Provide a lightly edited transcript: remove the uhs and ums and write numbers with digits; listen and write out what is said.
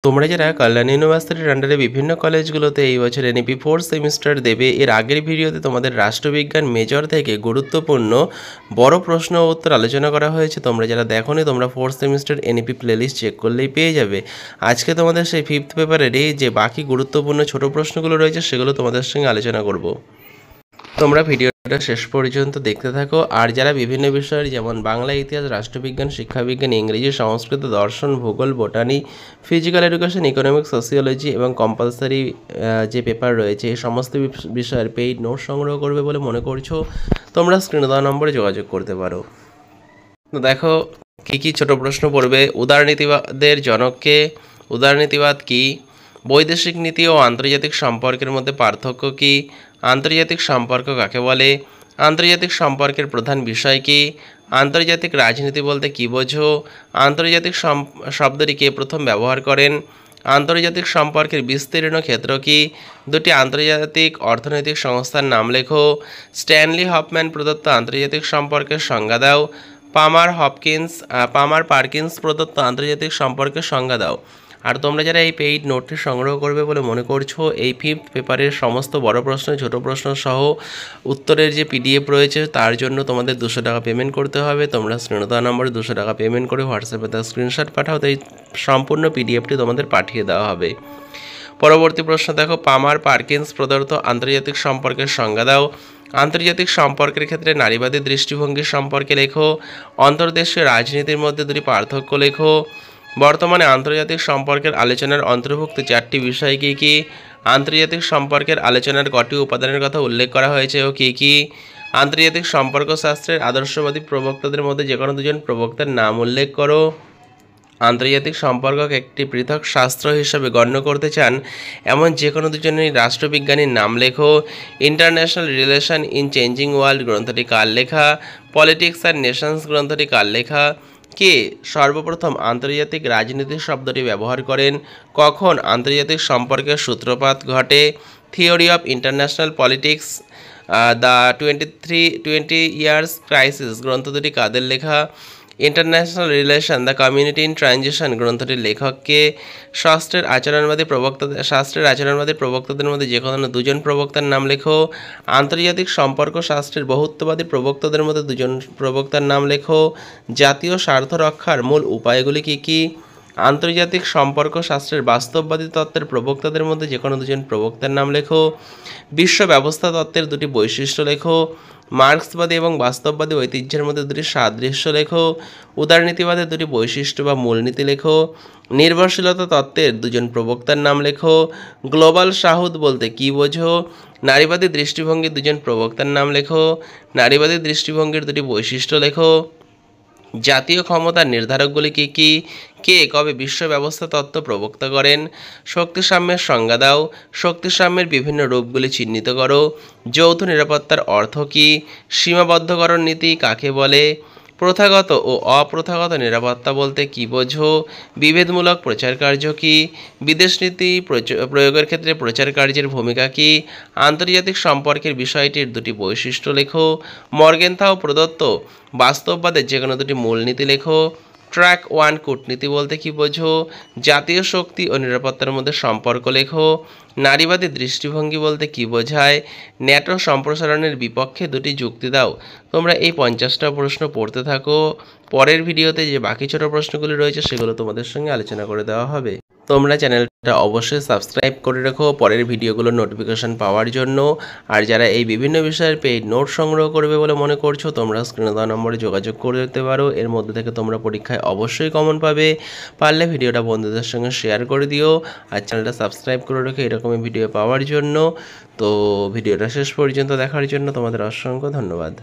তোমরা যারা কল্যাণ ইউনিভার্সিটির আন্ডারে বিভিন্ন কলেজগুলোতে এই বছর এনইপি 4th সেমিস্টার দেবে, এর আগের ভিডিওতে তোমাদের রাষ্ট্রবিজ্ঞান মেজর থেকে গুরুত্বপূর্ণ বড় প্রশ্ন ও উত্তর আলোচনা করা হয়েছে। তোমরা যারা দেখোনি, তোমরা 4th semester NEP playlist check করলেই পেয়ে যাবে। আজকে তোমাদের সেই 5th পেপারেরই যে বাকি গুরুত্বপূর্ণ ছোট প্রশ্নগুলো রয়েছে সেগুলো তোমাদের সঙ্গে আলোচনা করব। তোমরা ভিডিওটা শেষ পর্যন্ত দেখতে থাকো। আর যারা বিভিন্ন বিষয়ের যেমন বাংলা, ইতিহাস, রাষ্ট্রবিজ্ঞান, শিক্ষাবিজ্ঞান, ইংরেজি, সংস্কৃত, দর্শন, ভূগোল, botany, physical education, economics, sociology এবং কম্পালসারি যে পেপার রয়েছে এই সমস্ত বিষয়ের পেইড নোট সংগ্রহ করবে বলে মনে করছো, তোমরা স্ক্রিনে দেওয়া নম্বরে যোগাযোগ করতে পারো। তো দেখো কী কী ছোট প্রশ্ন পড়বে। উদারনীতিবাদের জনককে? উদারনীতিবাদ কী? বৈদেশিক নীতি ও আন্তর্জাতিক সম্পর্কের মধ্যে পার্থক্য কী? আন্তর্জাতিক সম্পর্ক কাকে বলে? আন্তর্জাতিক সম্পর্কের প্রধান বিষয় কী? আন্তর্জাতিক রাজনীতি বলতে কী বোঝো? আন্তর্জাতিক শব্দটি কে প্রথম ব্যবহার করেন? আন্তর্জাতিক সম্পর্কের বিস্তীর্ণ ক্ষেত্র কী? দুটি আন্তর্জাতিক অর্থনৈতিক সংস্থার নাম লেখো। স্ট্যানলি হফম্যান প্রদত্ত আন্তর্জাতিক সম্পর্কের সংজ্ঞা দাও। পামার পার্কিন্স প্রদত্ত আন্তর্জাতিক সম্পর্কের সংজ্ঞা দাও। আর তোমরা যারা এই পেইড নোটটি সংগ্রহ করবে বলে মনে করছো, এই 5th পেপারের সমস্ত বড় প্রশ্ন, ছোট প্রশ্ন সহ উত্তরের যে পিডিএফ রয়েছে তার জন্য তোমাদের 200 টাকা পেমেন্ট করতে হবে। তোমরা স্ক্রিনে দেওয়া নম্বরে 200 টাকা পেমেন্ট করে হোয়াটসঅ্যাপে তার স্ক্রিনশট পাঠাও, তো এই সম্পূর্ণ পিডিএফটি তোমাদের পাঠিয়ে দেওয়া হবে। পরবর্তী প্রশ্ন দেখো, পামার পার্কিন্স প্রদত্ত আন্তর্জাতিক সম্পর্কের সংজ্ঞা দাও। আন্তর্জাতিক সম্পর্কের ক্ষেত্রে নারীবাদী দৃষ্টিভঙ্গির সম্পর্কে লেখো। অন্তর্দেশীয় রাজনীতির মধ্যে দুটি পার্থক্য লেখো। বর্তমানে আন্তর্জাতিক সম্পর্কের আলোচনার অন্তর্ভুক্ত 4টি বিষয় কী কী? আন্তর্জাতিক সম্পর্কের আলোচনার কটি উপাদানের কথা উল্লেখ করা হয়েছে ও কী কী? আন্তর্জাতিক সম্পর্ক শাস্ত্রের আদর্শবাদী প্রবক্তাদের মধ্যে যে কোনো দুজন প্রবক্তার নাম উল্লেখ করো। আন্তর্জাতিক সম্পর্ককে একটি পৃথক শাস্ত্র হিসাবে গণ্য করতে চান এমন যে কোনো দুজনের রাষ্ট্রবিজ্ঞানীর নাম লেখো। International relation in changing world গ্রন্থটি কার লেখা? পলিটিক্স অ্যান্ড নেশনস গ্রন্থটি কার লেখা? কে সর্বপ্রথম আন্তর্জাতিক রাজনীতি শব্দটি ব্যবহার করেন? কখন আন্তর্জাতিক সম্পর্কের সূত্রপাত ঘটে? Theory of international politics the 20 years crisis গ্রন্থ দুটি কাদের লেখা? International relation the community in transition গ্রন্থটির লেখককে? শাস্ত্রের আচরণবাদী প্রবক্তাদের মধ্যে যে কোনো দুজন প্রবক্তার নাম লেখো। আন্তর্জাতিক সম্পর্ক শাস্ত্রের বহুত্ববাদী প্রবক্তাদের মধ্যে দুজন প্রবক্তার নাম লেখো। জাতীয় স্বার্থ রক্ষার মূল উপায়গুলি কী কী? আন্তর্জাতিক সম্পর্ক শাস্ত্রের বাস্তববাদী তত্ত্বের প্রবক্তাদের মধ্যে যে কোনো দুজন প্রবক্তার নাম লেখো। বিশ্ব ব্যবস্থা তত্ত্বের দুটি বৈশিষ্ট্য লেখো। মার্ক্সবাদী এবং বাস্তববাদী ঐতিহ্যের মধ্যে দুটি সাদৃশ্য লেখো। উদারনীতিবাদের দুটি বৈশিষ্ট্য বা মূলনীতি লেখো। নির্ভরশীলতা তত্ত্বের দুজন প্রবক্তার নাম লেখো। গ্লোবাল সাউথ বলতে কী বোঝো? নারীবাদী দৃষ্টিভঙ্গির দুজন প্রবক্তার নাম লেখো। নারীবাদী দৃষ্টিভঙ্গির দুটি বৈশিষ্ট্য লেখো। জাতীয় ক্ষমতার নির্ধারকগুলি কী কী? কে কবে বিশ্ব ব্যবস্থা তত্ত্ব প্রবক্তা করেন? শক্তিসাম্যের সংজ্ঞা দাও। শক্তিসাম্যের বিভিন্ন রূপগুলি চিহ্নিত করো। যৌথ নিরাপত্তার অর্থ কী? সীমাবদ্ধকরণ নীতি কাকে বলে? প্রথাগত ও অপ্রথাগত নিরাপত্তা বলতে কী বোঝো? বিভেদমূলক প্রচার কার্য কী? বিদেশ নীতি প্রয়োগের ক্ষেত্রে প্রচার কার্যের ভূমিকা কী? আন্তর্জাতিক সম্পর্কের বিষয়টির দুটি বৈশিষ্ট্য লেখো। মর্গেনথাউ প্রদত্ত বাস্তববাদের যে কোনো দুটি মূলনীতি লেখো। ট্র্যাক 1 কূটনীতি বলতে কী বোঝো? জাতীয় শক্তি ও নিরাপত্তার মধ্যে সম্পর্ক লেখো। নারীবাদী দৃষ্টিভঙ্গি বলতে কী বোঝায়? ন্যাটো সম্প্রসারণের বিপক্ষে দুটি যুক্তি দাও। তোমরা এই 50টা প্রশ্ন পড়তে থাকো। পরের ভিডিওতে যে বাকি ছোট প্রশ্নগুলি রয়েছে সেগুলো তোমাদের সঙ্গে আলোচনা করে দেওয়া হবে। তোমরা চ্যানেলটা অবশ্যই সাবস্ক্রাইব করে রাখো পরের ভিডিওগুলোর নোটিফিকেশন পাওয়ার জন্য। আর যারা এই বিভিন্ন বিষয়ের পেইড নোট সংগ্রহ করবে বলে মনে করছো, তোমরা স্ক্রিনে দেওয়া নম্বরে যোগাযোগ করতে পারো। এর মধ্যে থেকে তোমরা পরীক্ষায় অবশ্যই কমন পাবে। পারলে ভিডিওটা বন্ধুদের সঙ্গে শেয়ার করে দিও আর চ্যানেলটা সাবস্ক্রাইব করে রেখো এরকমই ভিডিও পাওয়ার জন্য। তো ভিডিওটা শেষ পর্যন্ত দেখার জন্য তোমাদের অসংখ্য ধন্যবাদ।